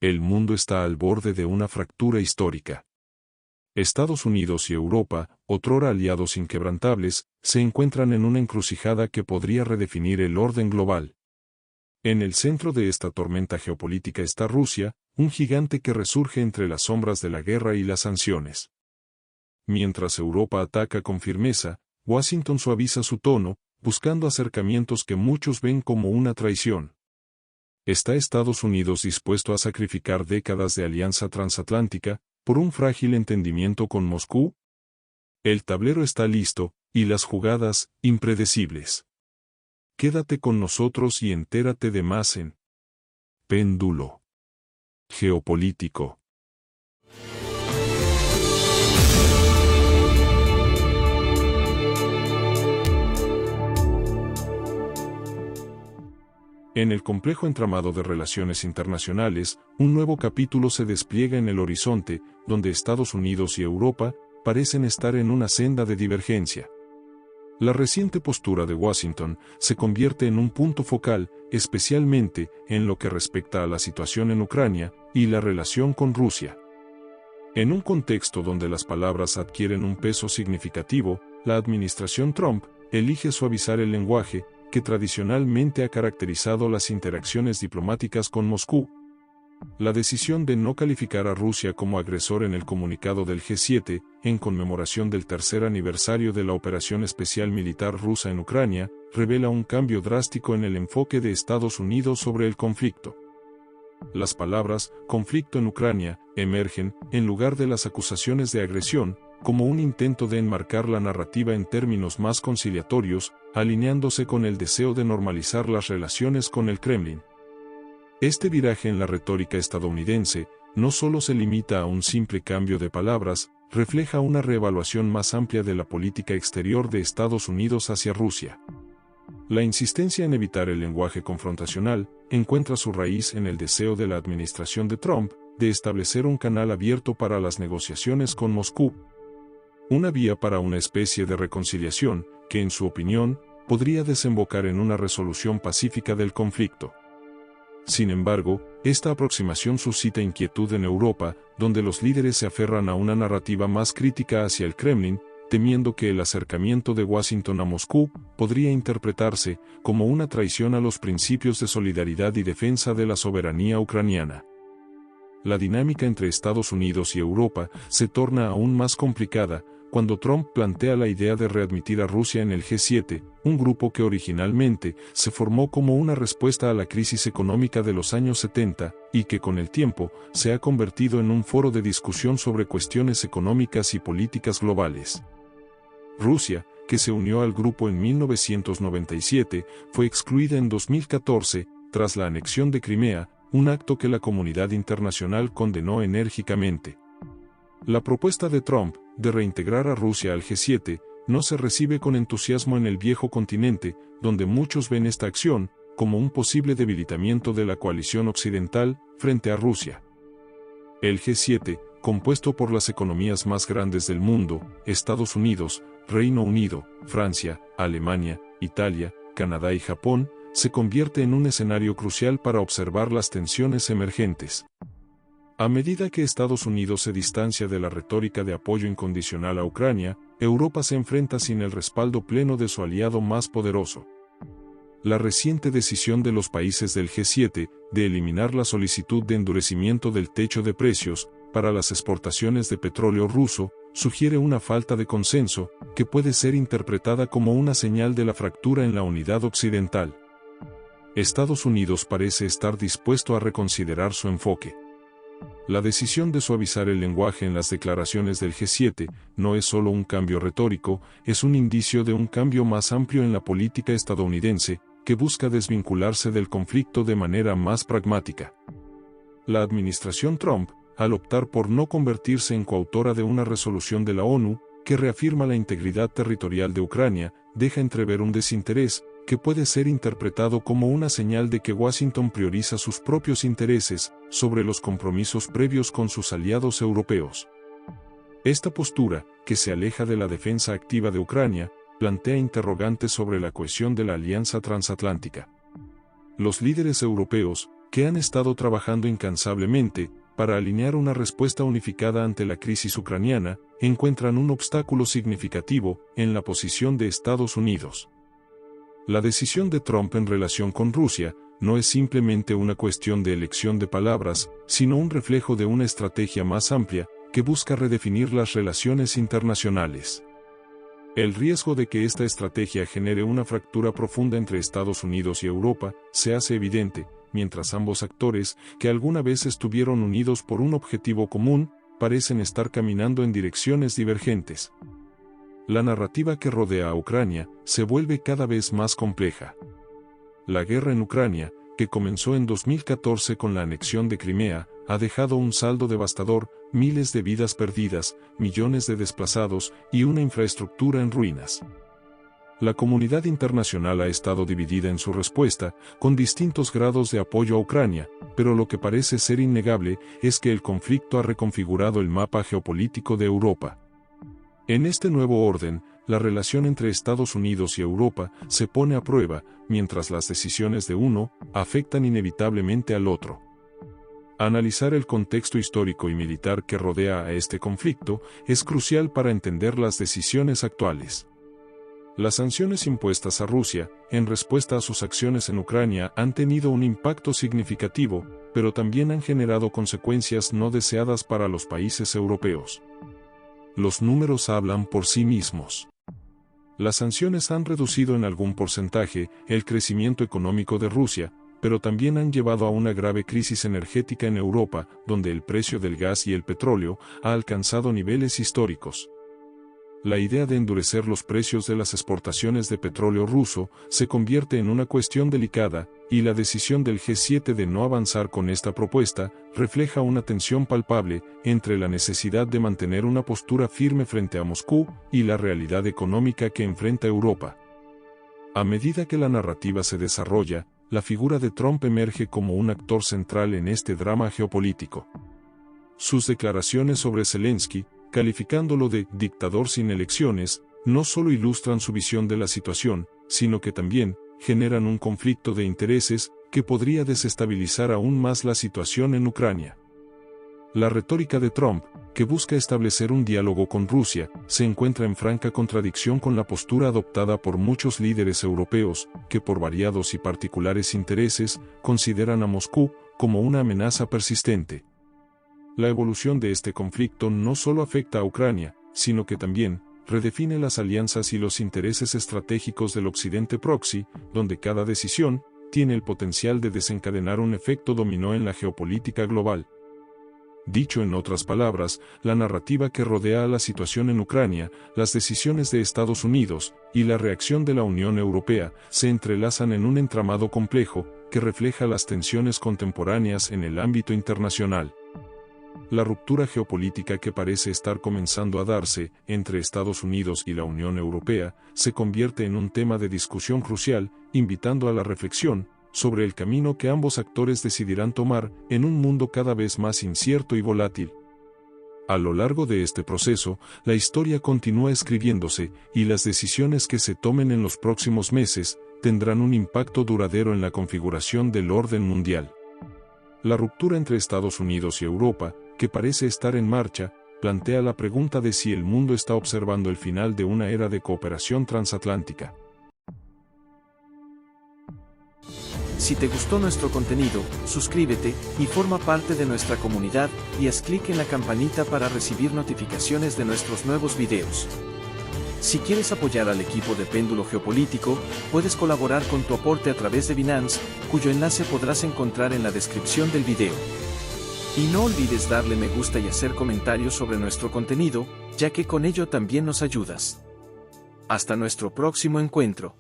El mundo está al borde de una fractura histórica. Estados Unidos y Europa, otrora aliados inquebrantables, se encuentran en una encrucijada que podría redefinir el orden global. En el centro de esta tormenta geopolítica está Rusia, un gigante que resurge entre las sombras de la guerra y las sanciones. Mientras Europa ataca con firmeza, Washington suaviza su tono, buscando acercamientos que muchos ven como una traición. ¿Está Estados Unidos dispuesto a sacrificar décadas de alianza transatlántica por un frágil entendimiento con Moscú? El tablero está listo, y las jugadas, impredecibles. Quédate con nosotros y entérate de más en Péndulo Geopolítico. En el complejo entramado de relaciones internacionales, un nuevo capítulo se despliega en el horizonte, donde Estados Unidos y Europa parecen estar en una senda de divergencia. La reciente postura de Washington se convierte en un punto focal, especialmente en lo que respecta a la situación en Ucrania y la relación con Rusia. En un contexto donde las palabras adquieren un peso significativo, la administración Trump elige suavizar el lenguaje que tradicionalmente ha caracterizado las interacciones diplomáticas con Moscú. La decisión de no calificar a Rusia como agresor en el comunicado del G7, en conmemoración del tercer aniversario de la operación especial militar rusa en Ucrania, revela un cambio drástico en el enfoque de Estados Unidos sobre el conflicto. Las palabras «conflicto en Ucrania» emergen, en lugar de las acusaciones de agresión, como un intento de enmarcar la narrativa en términos más conciliatorios, alineándose con el deseo de normalizar las relaciones con el Kremlin. Este viraje en la retórica estadounidense no solo se limita a un simple cambio de palabras, refleja una reevaluación más amplia de la política exterior de Estados Unidos hacia Rusia. La insistencia en evitar el lenguaje confrontacional encuentra su raíz en el deseo de la administración de Trump de establecer un canal abierto para las negociaciones con Moscú. Una vía para una especie de reconciliación que, en su opinión, podría desembocar en una resolución pacífica del conflicto. Sin embargo, esta aproximación suscita inquietud en Europa, donde los líderes se aferran a una narrativa más crítica hacia el Kremlin, temiendo que el acercamiento de Washington a Moscú podría interpretarse como una traición a los principios de solidaridad y defensa de la soberanía ucraniana. La dinámica entre Estados Unidos y Europa se torna aún más complicada cuando Trump plantea la idea de readmitir a Rusia en el G7, un grupo que originalmente se formó como una respuesta a la crisis económica de los años 70 y que con el tiempo se ha convertido en un foro de discusión sobre cuestiones económicas y políticas globales. Rusia, que se unió al grupo en 1997, fue excluida en 2014 tras la anexión de Crimea, un acto que la comunidad internacional condenó enérgicamente. La propuesta de Trump de reintegrar a Rusia al G7 no se recibe con entusiasmo en el viejo continente, donde muchos ven esta acción como un posible debilitamiento de la coalición occidental frente a Rusia. El G7, compuesto por las economías más grandes del mundo, Estados Unidos, Reino Unido, Francia, Alemania, Italia, Canadá y Japón, se convierte en un escenario crucial para observar las tensiones emergentes. A medida que Estados Unidos se distancia de la retórica de apoyo incondicional a Ucrania, Europa se enfrenta sin el respaldo pleno de su aliado más poderoso. La reciente decisión de los países del G7 de eliminar la solicitud de endurecimiento del techo de precios para las exportaciones de petróleo ruso sugiere una falta de consenso que puede ser interpretada como una señal de la fractura en la unidad occidental. Estados Unidos parece estar dispuesto a reconsiderar su enfoque. La decisión de suavizar el lenguaje en las declaraciones del G7 no es solo un cambio retórico, es un indicio de un cambio más amplio en la política estadounidense, que busca desvincularse del conflicto de manera más pragmática. La administración Trump, al optar por no convertirse en coautora de una resolución de la ONU, que reafirma la integridad territorial de Ucrania, deja entrever un desinterés, que puede ser interpretado como una señal de que Washington prioriza sus propios intereses sobre los compromisos previos con sus aliados europeos. Esta postura, que se aleja de la defensa activa de Ucrania, plantea interrogantes sobre la cohesión de la alianza transatlántica. Los líderes europeos, que han estado trabajando incansablemente para alinear una respuesta unificada ante la crisis ucraniana, encuentran un obstáculo significativo en la posición de Estados Unidos. La decisión de Trump en relación con Rusia no es simplemente una cuestión de elección de palabras, sino un reflejo de una estrategia más amplia que busca redefinir las relaciones internacionales. El riesgo de que esta estrategia genere una fractura profunda entre Estados Unidos y Europa se hace evidente, mientras ambos actores, que alguna vez estuvieron unidos por un objetivo común, parecen estar caminando en direcciones divergentes. La narrativa que rodea a Ucrania se vuelve cada vez más compleja. La guerra en Ucrania, que comenzó en 2014 con la anexión de Crimea, ha dejado un saldo devastador, miles de vidas perdidas, millones de desplazados y una infraestructura en ruinas. La comunidad internacional ha estado dividida en su respuesta, con distintos grados de apoyo a Ucrania, pero lo que parece ser innegable es que el conflicto ha reconfigurado el mapa geopolítico de Europa. En este nuevo orden, la relación entre Estados Unidos y Europa se pone a prueba, mientras las decisiones de uno afectan inevitablemente al otro. Analizar el contexto histórico y militar que rodea a este conflicto es crucial para entender las decisiones actuales. Las sanciones impuestas a Rusia, en respuesta a sus acciones en Ucrania, han tenido un impacto significativo, pero también han generado consecuencias no deseadas para los países europeos. Los números hablan por sí mismos. Las sanciones han reducido en algún porcentaje el crecimiento económico de Rusia, pero también han llevado a una grave crisis energética en Europa, donde el precio del gas y el petróleo ha alcanzado niveles históricos. La idea de endurecer los precios de las exportaciones de petróleo ruso se convierte en una cuestión delicada, y la decisión del G7 de no avanzar con esta propuesta refleja una tensión palpable entre la necesidad de mantener una postura firme frente a Moscú y la realidad económica que enfrenta Europa. A medida que la narrativa se desarrolla, la figura de Trump emerge como un actor central en este drama geopolítico. Sus declaraciones sobre Zelensky, calificándolo de dictador sin elecciones, no solo ilustran su visión de la situación, sino que también generan un conflicto de intereses que podría desestabilizar aún más la situación en Ucrania. La retórica de Trump, que busca establecer un diálogo con Rusia, se encuentra en franca contradicción con la postura adoptada por muchos líderes europeos, que por variados y particulares intereses, consideran a Moscú como una amenaza persistente. La evolución de este conflicto no solo afecta a Ucrania, sino que también redefine las alianzas y los intereses estratégicos del Occidente proxy, donde cada decisión tiene el potencial de desencadenar un efecto dominó en la geopolítica global. Dicho en otras palabras, la narrativa que rodea a la situación en Ucrania, las decisiones de Estados Unidos y la reacción de la Unión Europea se entrelazan en un entramado complejo que refleja las tensiones contemporáneas en el ámbito internacional. La ruptura geopolítica que parece estar comenzando a darse entre Estados Unidos y la Unión Europea se convierte en un tema de discusión crucial, invitando a la reflexión sobre el camino que ambos actores decidirán tomar en un mundo cada vez más incierto y volátil. A lo largo de este proceso, la historia continúa escribiéndose y las decisiones que se tomen en los próximos meses tendrán un impacto duradero en la configuración del orden mundial. La ruptura entre Estados Unidos y Europa, que parece estar en marcha, plantea la pregunta de si el mundo está observando el final de una era de cooperación transatlántica. Si te gustó nuestro contenido, suscríbete y forma parte de nuestra comunidad y haz clic en la campanita para recibir notificaciones de nuestros nuevos videos. Si quieres apoyar al equipo de Péndulo Geopolítico, puedes colaborar con tu aporte a través de Binance, cuyo enlace podrás encontrar en la descripción del video. Y no olvides darle me gusta y hacer comentarios sobre nuestro contenido, ya que con ello también nos ayudas. Hasta nuestro próximo encuentro.